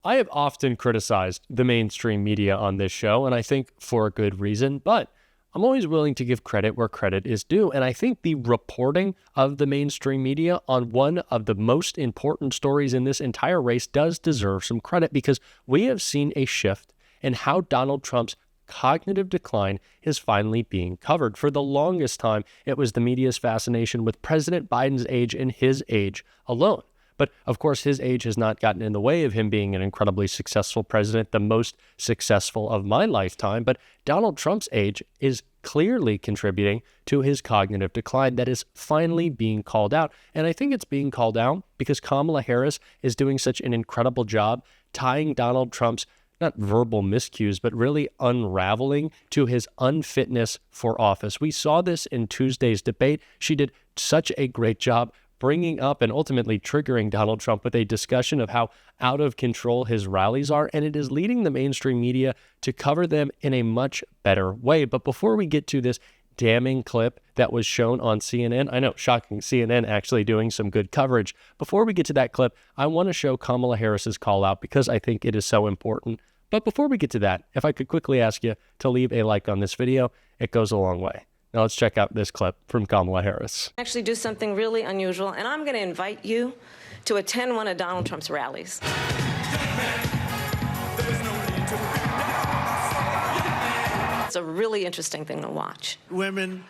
I have often criticized the mainstream media on this show, and I think for a good reason, but I'm always willing to give credit where credit is due. And I think the reporting of the mainstream media on one of the most important stories in this entire race does deserve some credit, because we have seen a shift in how Donald Trump's cognitive decline is finally being covered. For the longest time, it was the media's fascination with President Biden's age and his age alone. But of course, his age has not gotten in the way of him being an incredibly successful president, the most successful of my lifetime. But Donald Trump's age is clearly contributing to his cognitive decline that is finally being called out. And I think it's being called out because Kamala Harris is doing such an incredible job tying Donald Trump's not verbal miscues, but really unraveling to his unfitness for office. We saw this in Tuesday's debate. She did such a great job bringing up and ultimately triggering Donald Trump with a discussion of how out of control his rallies are, and it is leading the mainstream media to cover them in a much better way. But before we get to this damning clip that was shown on CNN, I know, shocking, CNN actually doing some good coverage. Before we get to that clip, I want to show Kamala Harris's call out because I think it is so important. But before we get to that, if I could quickly ask you to leave a like on this video, it goes a long way. Now let's check out this clip from Kamala Harris. Actually do something really unusual, and I'm going to invite you to attend one of Donald Trump's rallies. It's a really interesting thing to watch. Women,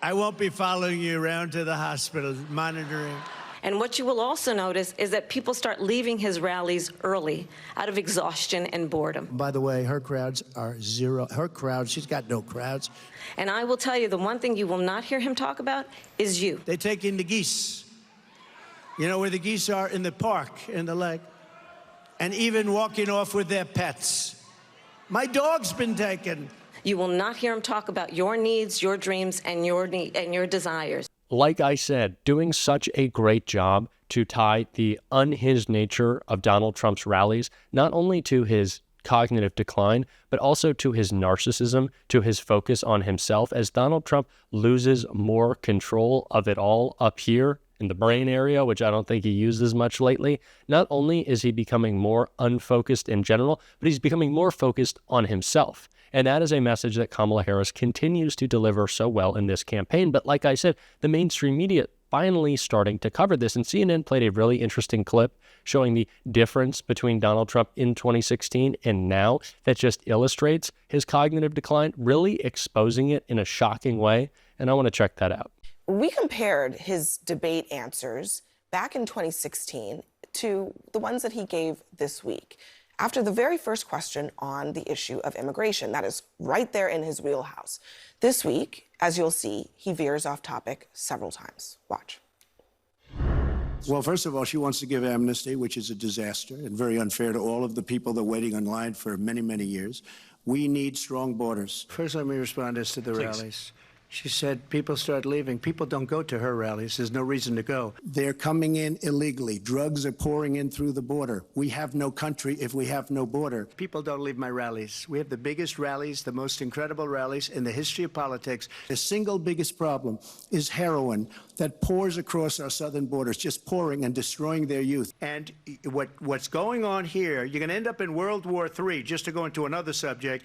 I won't be following you around to the hospital, monitoring. And what you will also notice is that people start leaving his rallies early out of exhaustion and boredom. By the way, her crowds are zero. Her crowd, she's got no crowds. And I will tell you, the one thing you will not hear him talk about is you. They take in the geese. You know where the geese are? In the park, in the lake. And even walking off with their pets. My dog's been taken. You will not hear him talk about your needs, your dreams, and your desires. Like I said, doing such a great job to tie the unhinged nature of Donald Trump's rallies, not only to his cognitive decline, but also to his narcissism, to his focus on himself, as Donald Trump loses more control of it all up here in the brain area, which I don't think he uses much lately. Not only is he becoming more unfocused in general, but he's becoming more focused on himself. And that is a message that Kamala Harris continues to deliver so well in this campaign. But like I said, the mainstream media finally starting to cover this. And CNN played a really interesting clip showing the difference between Donald Trump in 2016 and now that just illustrates his cognitive decline, really exposing it in a shocking way. And I want to check that out. We compared his debate answers back in 2016 to the ones that he gave this week. After the very first question on the issue of immigration, that is right there in his wheelhouse. This week, as you'll see, he veers off topic several times. Watch. Well, first of all, she wants to give amnesty, which is a disaster and very unfair to all of the people that are waiting in line for many, many years. We need strong borders. First, let me respond as to the rallies. She said people start leaving. People don't go to her rallies. There's no reason to go. They're coming in illegally. Drugs are pouring in through the border. We have no country if we have no border. People don't leave my rallies. We have the biggest rallies, the most incredible rallies in the history of politics. The single biggest problem is heroin that pours across our southern borders, just pouring and destroying their youth. And what's going on here, you're going to end up in World War III, just to go into another subject.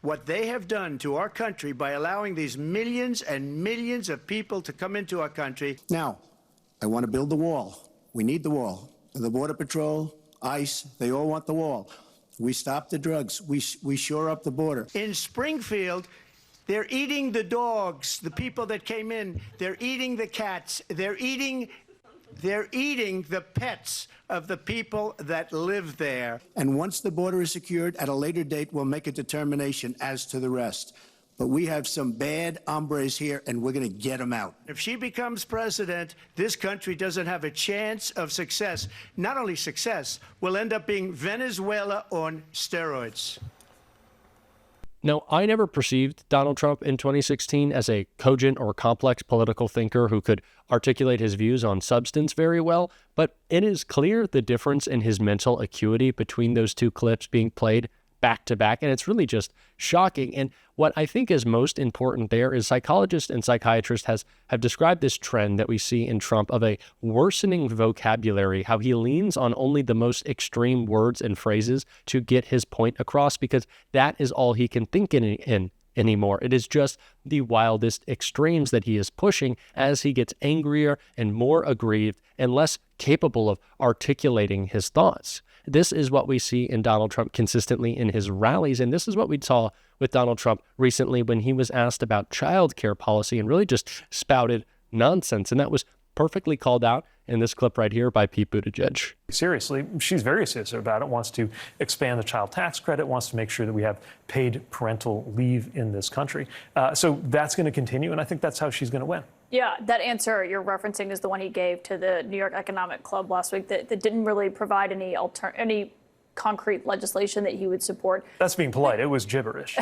What they have done to our country by allowing these millions and millions of people to come into our country. Now, I want to build the wall. We need the wall. The Border Patrol, ICE, they all want the wall. We stop the drugs. We shore up the border. In Springfield, they're eating the dogs, the people that came in. They're eating the cats. They're eating the pets of the people that live there. And once the border is secured, at a later date, we'll make a determination as to the rest. But we have some bad hombres here, and we're going to get them out. If she becomes president, this country doesn't have a chance of success. Not only success, we'll end up being Venezuela on steroids. Now, I never perceived Donald Trump in 2016 as a cogent or complex political thinker who could articulate his views on substance very well, but it is clear the difference in his mental acuity between those two clips being played back to back. And it's really just shocking. And what I think is most important there is psychologists and psychiatrists have described this trend that we see in Trump of a worsening vocabulary, how he leans on only the most extreme words and phrases to get his point across, because that is all he can think in anymore. It is just the wildest extremes that he is pushing as he gets angrier and more aggrieved and less capable of articulating his thoughts. This is what we see in Donald Trump consistently in his rallies, and this is what we saw with Donald Trump recently when he was asked about childcare policy and really just spouted nonsense, and that was perfectly called out in this clip right here by Pete Buttigieg. Seriously, she's very serious about it, wants to expand the child tax credit, wants to make sure that we have paid parental leave in this country. So that's going to continue, and I think that's how she's going to win. Yeah, that answer you're referencing is the one he gave to the New York Economic Club last week that didn't really provide any concrete legislation that he would support. That's being polite. It was gibberish.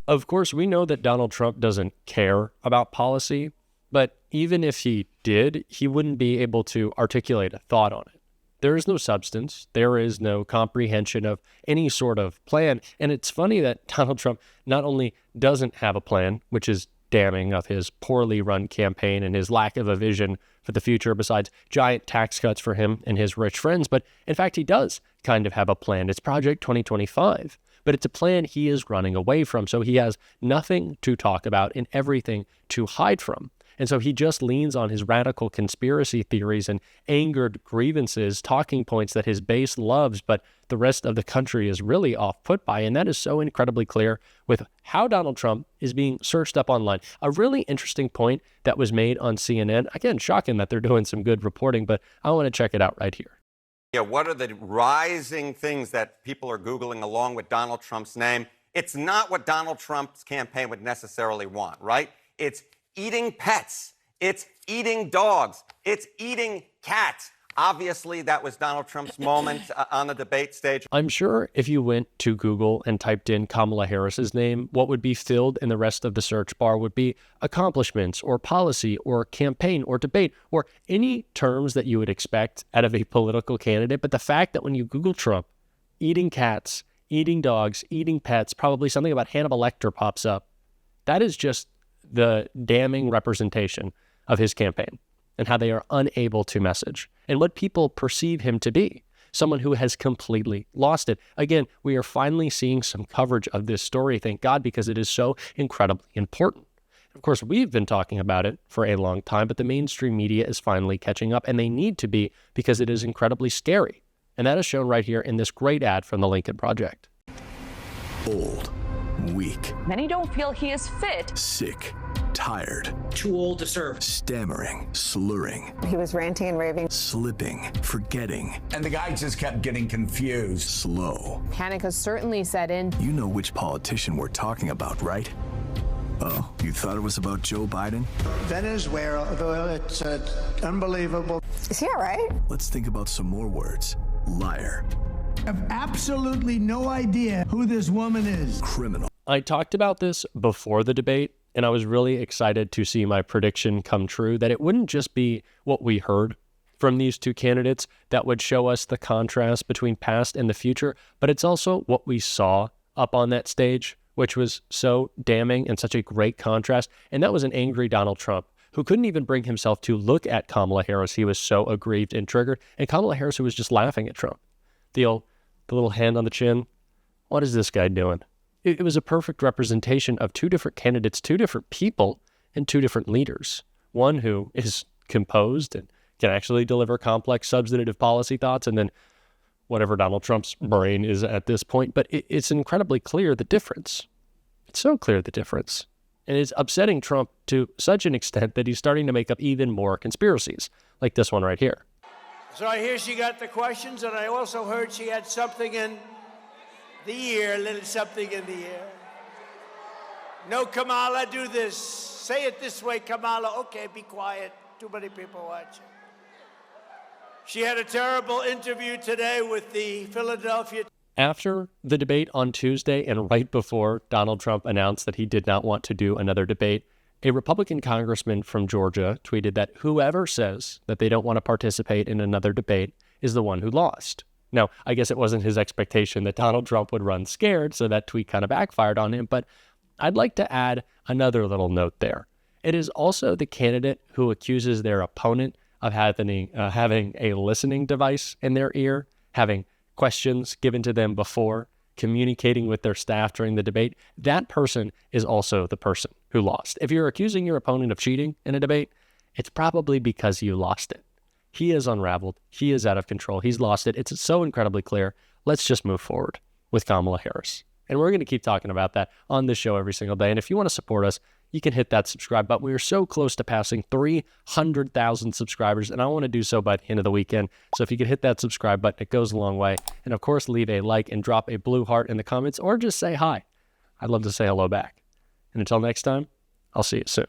Of course, we know that Donald Trump doesn't care about policy, but even if he did, he wouldn't be able to articulate a thought on it. There is no substance. There is no comprehension of any sort of plan. And it's funny that Donald Trump not only doesn't have a plan, which is damning of his poorly run campaign and his lack of a vision for the future besides giant tax cuts for him and his rich friends, but in fact, he does kind of have a plan. It's Project 2025, but it's a plan he is running away from. So he has nothing to talk about and everything to hide from. And so he just leans on his radical conspiracy theories and angered grievances, talking points that his base loves, but the rest of the country is really off put by. And that is so incredibly clear with how Donald Trump is being searched up online. A really interesting point that was made on CNN. Again, shocking that they're doing some good reporting, but I want to check it out right here. Yeah, what are the rising things that people are Googling along with Donald Trump's name? It's not what Donald Trump's campaign would necessarily want, right? It's eating pets. It's eating dogs. It's eating cats. Obviously, that was Donald Trump's moment on the debate stage. I'm sure if you went to Google and typed in Kamala Harris's name, what would be filled in the rest of the search bar would be accomplishments or policy or campaign or debate or any terms that you would expect out of a political candidate. But the fact that when you Google Trump, eating cats, eating dogs, eating pets, probably something about Hannibal Lecter pops up, that is just the damning representation of his campaign and how they are unable to message and what people perceive him to be, someone who has completely lost it. Again, we are finally seeing some coverage of this story, thank God, because it is so incredibly important. Of course, we've been talking about it for a long time, but the mainstream media is finally catching up, and they need to be because it is incredibly scary. And that is shown right here in this great ad from the Lincoln Project. Old, weak. Many don't feel he is fit. Sick, tired. Too old to serve. Stammering, slurring. He was ranting and raving. Slipping, forgetting. And the guy just kept getting confused. Slow. Panic has certainly set in. You know which politician we're talking about, right? Oh, you thought it was about Joe Biden? Venezuela, well, it's unbelievable. Is he all right? Let's think about some more words. Liar. I have absolutely no idea who this woman is. Criminal. I talked about this before the debate, and I was really excited to see my prediction come true, that it wouldn't just be what we heard from these two candidates that would show us the contrast between past and the future, but it's also what we saw up on that stage, which was so damning and such a great contrast. And that was an angry Donald Trump who couldn't even bring himself to look at Kamala Harris. He was so aggrieved and triggered. And Kamala Harris, who was just laughing at Trump. The little hand on the chin. What is this guy doing? It was a perfect representation of two different candidates, two different people, and two different leaders. One who is composed and can actually deliver complex substantive policy thoughts, and then whatever Donald Trump's brain is at this point. But it's incredibly clear the difference. It's so clear the difference. And it's upsetting Trump to such an extent that he's starting to make up even more conspiracies, like this one right here. So I hear she got the questions, and I also heard she had something in the ear, a little something in the ear. No, Kamala, do this. Say it this way, Kamala. Okay, be quiet. Too many people watching. She had a terrible interview today with the Philadelphia. After the debate on Tuesday and right before Donald Trump announced that he did not want to do another debate, a Republican congressman from Georgia tweeted that whoever says that they don't want to participate in another debate is the one who lost. Now, I guess it wasn't his expectation that Donald Trump would run scared, so that tweet kind of backfired on him. But I'd like to add another little note there. It is also the candidate who accuses their opponent of having a listening device in their ear, having questions given to them before, communicating with their staff during the debate. That person is also the person who lost. If you're accusing your opponent of cheating in a debate, it's probably because you lost it. He is unraveled. He is out of control. He's lost it. It's so incredibly clear. Let's just move forward with Kamala Harris. And we're going to keep talking about that on this show every single day. And if you want to support us, you can hit that subscribe button. We are so close to passing 300,000 subscribers, and I want to do so by the end of the weekend. So if you could hit that subscribe button, it goes a long way. And of course, leave a like and drop a blue heart in the comments, or just say hi. I'd love to say hello back. And until next time, I'll see you soon.